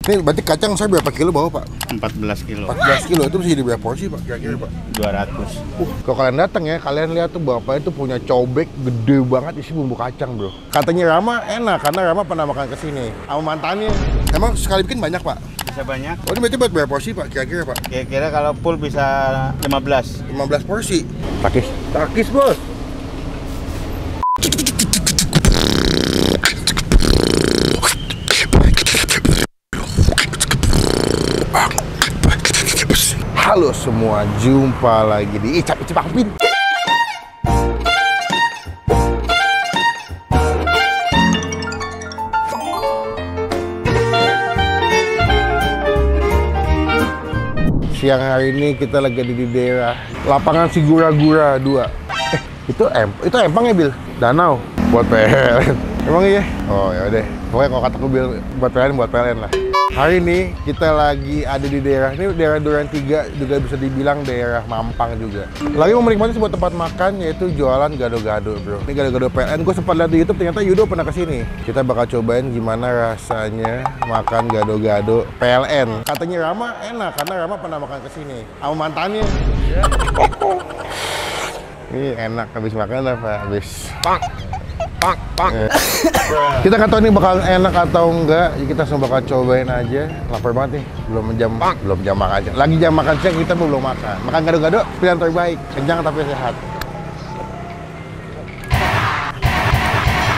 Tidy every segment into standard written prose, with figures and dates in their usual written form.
Ini berarti kacang saya berapa kilo bawa, Pak? 14 kilo. 14 kilo itu bisa jadi berapa porsi, Pak? Kira-kira, Pak? 200. Kalau kalian datang ya, kalian lihat tuh bapak itu punya cobek gede banget isi bumbu kacang, bro. Katanya Rama enak karena Rama pernah makan kesini sama mantannya. Emang sekali bikin banyak, Pak? Bisa banyak. Oh, ini berarti buat berapa porsi, Pak? Kira-kira, Pak? Kira-kira kalau full bisa 15. 15 porsi. Takis. Takis, Bos. Halo semua, jumpa lagi di Icap-Icap Akpin. Siang hari ini kita lagi di daerah Lapangan Sigura-Gura 2. Itu Empang ya, Bil? Danau buat PLN. Emang iya? Oh ya udah. Pokoknya kalau kataku Bil buat PLN lah. Hari ini kita lagi ada di daerah ini, daerah Duren 3, juga bisa dibilang daerah Mampang juga. Lagi mau menikmati sebuah tempat makan yaitu jualan gado-gado, bro. Ini gado-gado PLN. Gue sempat lihat di YouTube, ternyata Yudo pernah kesini. Kita bakal cobain gimana rasanya makan gado-gado PLN. Katanya Rama enak karena Rama pernah makan kesini sama mantannya. Ini enak, habis makan apa? Habis pak. Kita nggak tahu ini bakal enak atau enggak, jadi kita semua bakal cobain aja. Lapar banget nih, belum jam makan siang. Lagi jam makan siang kita belum makan. Makan gado-gado pilihan terbaik, kenyang tapi sehat.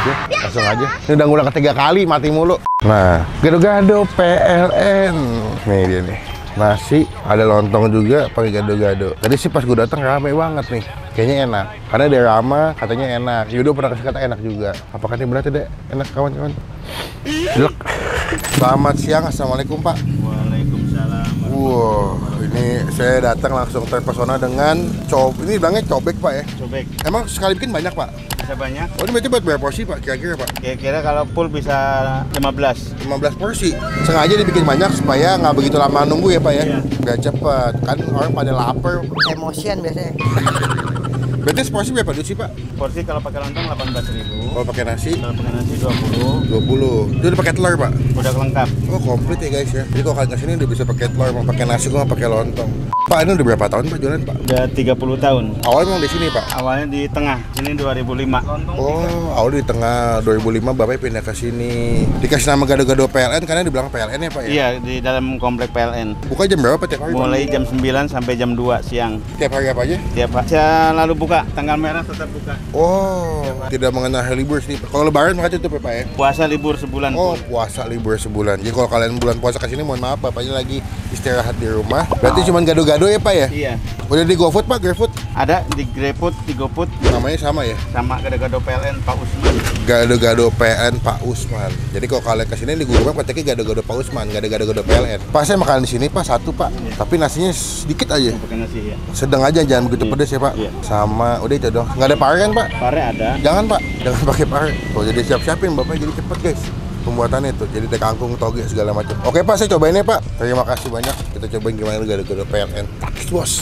Oke, langsung aja. Ini udah ngulang ketiga kali, mati mulu. Nah, gado-gado PLN. Nih dia nih. Nasi, ada lontong juga pakai gado-gado. Tadi sih pas gue datang rame banget nih. Kayaknya enak. Karena dari Rama katanya enak. Yudo pernah kasih kata enak juga. Apakah ini benar tidak enak, kawan-kawan? Selamat siang, assalamualaikum, Pak. Waalaikumsalam. Wow, ini saya datang langsung terpesona dengan ini bilangnya cobek, Pak ya? Cobek. Emang sekali bikin banyak, Pak? Bisa banyak. Oh, ini berarti buat berapa porsi, Pak? Kira-kira, Pak? Kira-kira kalau full bisa 15. 15 porsi. Sengaja dibikin banyak supaya nggak begitu lama nunggu ya, Pak ya? Iya. Biar cepet. Kan orang pada lapar. Emosian biasanya. Berarti seporsi berapa duit sih, Pak? Porsi kalau pakai lontong 18.000. Kalau pakai nasi? Kalau pakai nasi 20. 20. Itu udah pakai telur, Pak? Udah lengkap. Oh, komplit ya, guys ya. Jadi kalau kalian kesini udah bisa pakai telur, mau pakai nasi, gua mau pakai lontong. Pak, ini udah berapa tahun, Pak, jualan, Pak? Udah 30 tahun. Awalnya memang di sini, Pak? Awalnya di tengah. Sini 2005. Oh, awalnya di tengah 2005 Bapak pindah ke sini. Dikasih nama gado-gado PLN karena dibilang PLN ya, Pak ya? Iya, di dalam komplek PLN. Buka jam berapa, Pak, tiap hari, Pak? Mulai jam 9 sampai jam 2 siang. Tiap hari apa aja? Tiap hari. Saya lalu buka, tanggal merah tetap buka. Oh, tidak mengenal hari libur sih. Kalau lebaran maka tutup ya, Pak ya? Puasa libur sebulan. Oh, puasa libur sebulan. Jadi kalau kalian bulan puasa kesini, mohon maaf, Bapaknya lagi istirahat di rumah. Berarti cuma gado-gado ya, Pak ya? Iya. Udah di GoFood, Pak? GrabFood? Ada di GrabFood, di GoFood. Namanya sama ya? Sama gado-gado PLN Pak Usman. Gado-gado PLN Pak Usman. Jadi kalau kalian kesini di Google Map ketiknya gado-gado Pak Usman, gado-gado PLN. Pak, saya makan di sini, Pak, satu, Pak. Iya. Tapi nasinya sedikit aja. Pakai nasi ya. Sedang aja, jangan begitu Iya. pedes ya, Pak. Iya. Sama, udah itu dong. Nggak ada pare kan, Pak? Pare ada. Jangan, Pak. Jangan pakai pare. Tuh, jadi siap-siapin Bapak, jadi cepet, guys. Pembuatannya tuh, jadi ada kangkung, toge, segala macam. Oke, Pak, saya cobain ya, Pak. Terima kasih banyak. Kita cobain gimana gado-gado PLN. Takis, Bos.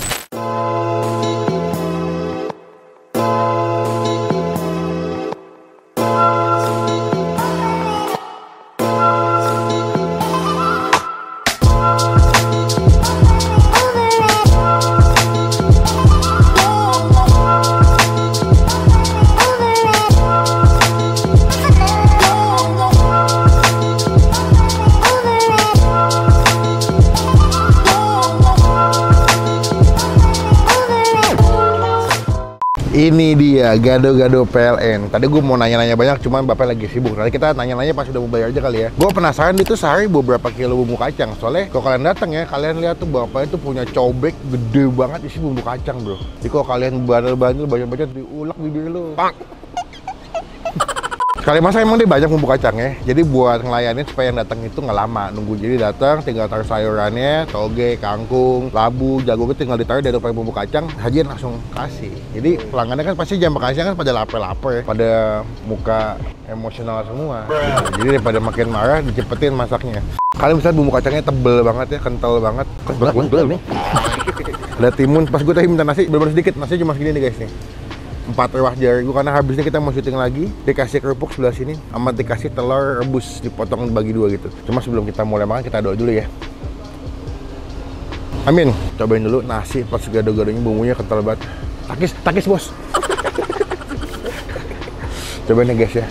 Ini dia gado-gado PLN. Tadi gue mau nanya-nanya banyak, cuman Bapak lagi sibuk. Nanti kita nanya-nanya pas udah mau bayar aja kali ya. Gue penasaran itu sehari beberapa kilo bumbu kacang. Soalnya kalau kalian datang ya, kalian lihat tuh Bapak itu punya cobek gede banget isi bumbu kacang, bro. Jadi kalau kalian bandel-bandel banyak-banyak diulek bibir lu. Pak. Sekali masak emang dia banyak bumbu kacang ya. Jadi buat ngelayanin supaya yang datang itu nggak lama nunggu. Jadi datang tinggal taruh sayurannya, toge, kangkung, labu, jagung itu tinggal ditaruh dari pakai bumbu kacang, sajian langsung kasih. Jadi pelanggannya kan pasti jam makan siang kan pada lapar-lapar ya, pada muka emosional semua. Jadi daripada makin marah, dicepetin masaknya. Kalian bisa bumbu kacangnya tebel banget ya, kental banget. Belum nih. Ada timun. Pas gue tadi minta nasi, bener-bener sedikit. Nasinya cuma segini nih, guys nih. 4 ruas jari gue karena habisnya kita mau syuting lagi. Dikasih kerupuk sebelah sini, sama dikasih telur rebus dipotong bagi 2 gitu. Cuma sebelum kita mulai makan kita doa dulu ya. Amin. Cobain dulu nasi pas gado-gadonya bumbunya kental banget. Takis bos. Cobain ya guys ya.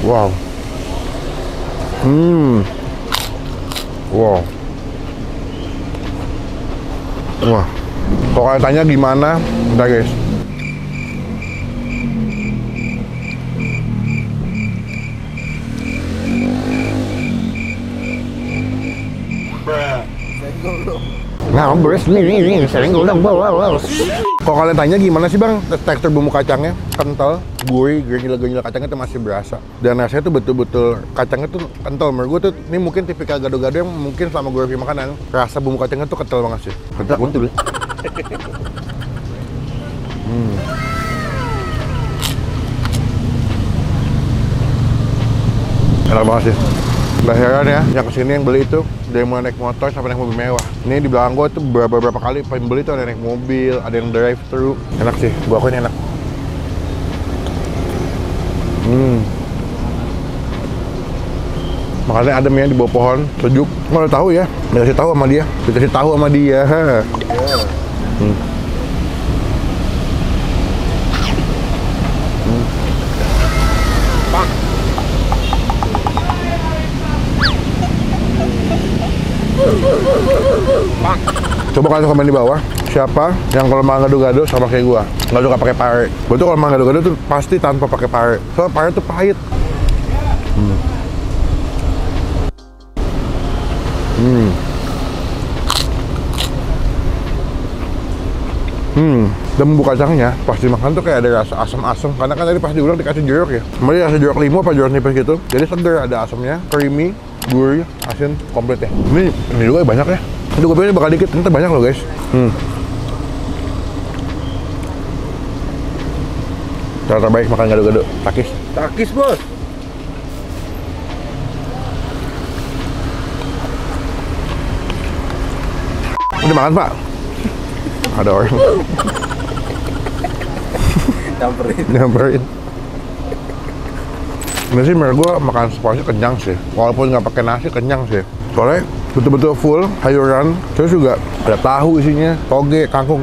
Wow. Wow. Wah. Kalau kalian tanya gimana, udah guys. Nah, beres nih, senggol dong. Kalau kalian tanya gimana sih bang, tekstur bumbu kacangnya kental, gurih, granula kacangnya tuh masih berasa. Dan rasanya tuh betul-betul kacangnya tuh kental. Menurut gue tuh ini mungkin tipikal gado-gado yang mungkin selama gue review makanan, rasa bumbu kacangnya tuh kental banget sih. Kental, betul. Enak banget sih. Gak heran ya, yang kesini yang beli itu dari mulai naik motor sampai naik mobil mewah. Ini di belakang gue tuh beberapa kali pengen beli tuh ada naik mobil, ada yang drive thru. Enak sih, gua akuin enak. Makanya ademnya di bawah pohon, sejuk. Nggak tahu ya, dikasih tahu sama dia. Coba kalian komen di bawah siapa yang kalau makan gado-gado sama kayak gua nggak suka pakai pare. Gua tuh kalau makan gado-gado tuh pasti tanpa pakai pare. Soalnya pare tuh pahit. Dan bumbu kacangnya pas dimakan tuh kayak ada rasa asam-asam karena kan tadi pas diulang dikasih jeruk ya. Kemudian dikasih jeruk limau apa jeruk nipis gitu. Jadi seger, ada asamnya, creamy, gurih, asin, komplit ya. Ini juga banyak ya. Itu gue pikir bakal dikit, ternyata banyak loh guys. Cara terbaik makan gado-gado, takis bos. Udah makan pak? Ada orang nyamperin. Ini sih menurut gue makan seporsi kenyang sih, walaupun nggak pakai nasi kenyang sih. Soalnya betul-betul full sayuran, terus juga ada tahu isinya, toge, kangkung.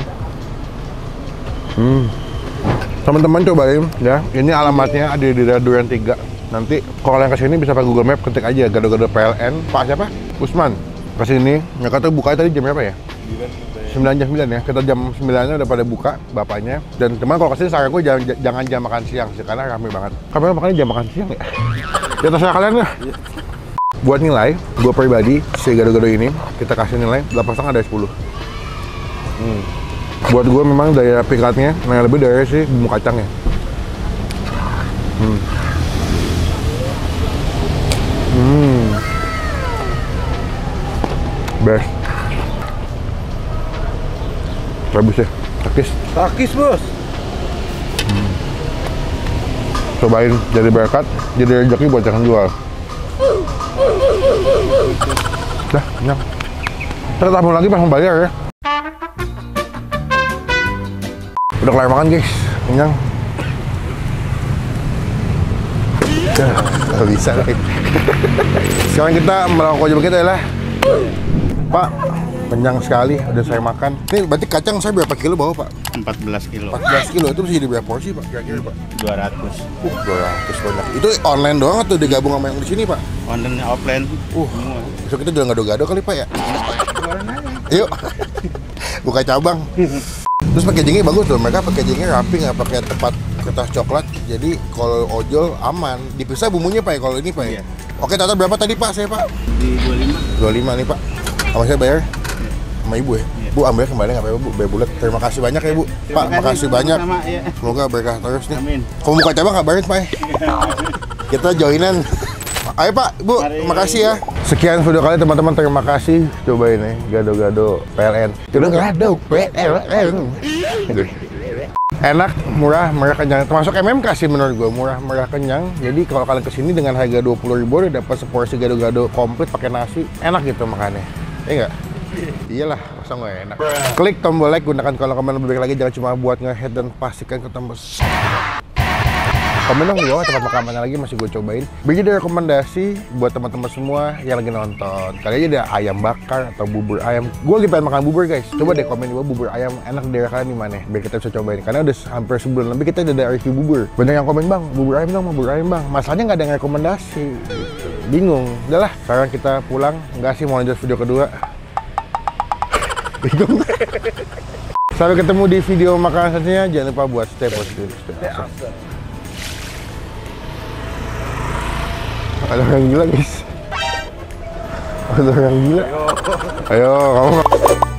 Teman-teman cobain ya. Ini alamatnya ada di Duren 3. Nanti kalau kalian kesini bisa pakai Google Map, ketik aja gado-gado PLN. Pak siapa? Usman. Kesini. Nggak tahu bukanya tadi jam berapa ya? 9 ya. Kita jam 9-nya udah pada buka bapaknya. Dan teman kalau kesini saran gue jangan jam makan siang sih, karena rame banget. Kapan makannya jam makan siang ya? Ya terserah kalian lah. Buat nilai, gue pribadi si gado-gado ini kita kasih nilai 8,5 dari 10. Buat gue memang daya pikatnya yang lebih dari si bumbu kacangnya. Best. Rebus ya, takis bos. Cobain, jadi berkat, jadi rezeki buat yang jual. Dah, kenyang. Kita tambah lagi pas mau bayar ya. Udah kelar makan guys, kenyang. Gak bisa lagi. Sekarang kita melakukan kewajiban kita ya lah. Pak, kenyang sekali, udah saya makan. Ini berarti kacang saya berapa kilo bawa pak? 14 kilo. 14 kilo, itu bisa jadi berapa porsi pak? Kira-kira pak? 200. 200 banyak. Itu online doang atau digabung sama yang di sini pak? Online, offline. Besok kita jual gado-gado kali pak ya? Yuk, buka cabang. Terus packagingnya bagus tuh, mereka packagingnya rapi, nggak pakai tempat kertas coklat. Jadi kalau ojol aman. Dipisah bumbunya pak ya kalau ini pak ya? Iya. Oke, total berapa tadi pak saya pak? Di 25. 25 nih pak. Sama saya bayar? Sama ibu ya? Iya. Bu ambil kembali nggak apa-apa bu, bayar bulat. Terima kasih banyak ya bu. Pak, makasih banyak. Ya. Semoga berkah terus nih. Amin. Kalau buka cabang kabarin pak ya? Kita joinan. Ayo pak, bu, makasih ya. Sekian video kali teman-teman, terima kasih. Coba ini gado-gado PLN. Gado-gado PLN. Enak, murah, kenyang. Termasuk MMK sih menurut gue, murah, kenyang. Jadi kalau kalian kesini dengan harga 20.000 udah dapat seporsi gado-gado komplit pakai nasi, enak gitu makannya. Iya nggak? Iyalah. kosong gak enak. Klik tombol like, gunakan kolom komen lebih baik lagi. Jangan cuma buat nge-head dan pastikan ke tombol komen dong di bawah tempat makan mana lagi masih gue cobain. Bagi ada rekomendasi buat teman-teman semua yang lagi nonton. Kali aja ada ayam bakar atau bubur ayam. Gue lagi pengen makan bubur guys. Coba deh komen di bawah bubur ayam enak di daerah kalian di mana. Biar kita bisa cobain. Karena udah hampir sebulan lebih kita udah ada review bubur. Banyak yang komen bang, bubur ayam dong, bubur ayam bang. Masalahnya nggak ada yang rekomendasi. Gitu. Bingung. Udahlah, sekarang kita pulang. Enggak sih mau lanjut video kedua. Bingung. Sampai ketemu di video makanan selanjutnya. Jangan lupa buat stay positif. Ada orang gila guys. Ada orang gila. Ayo kamu.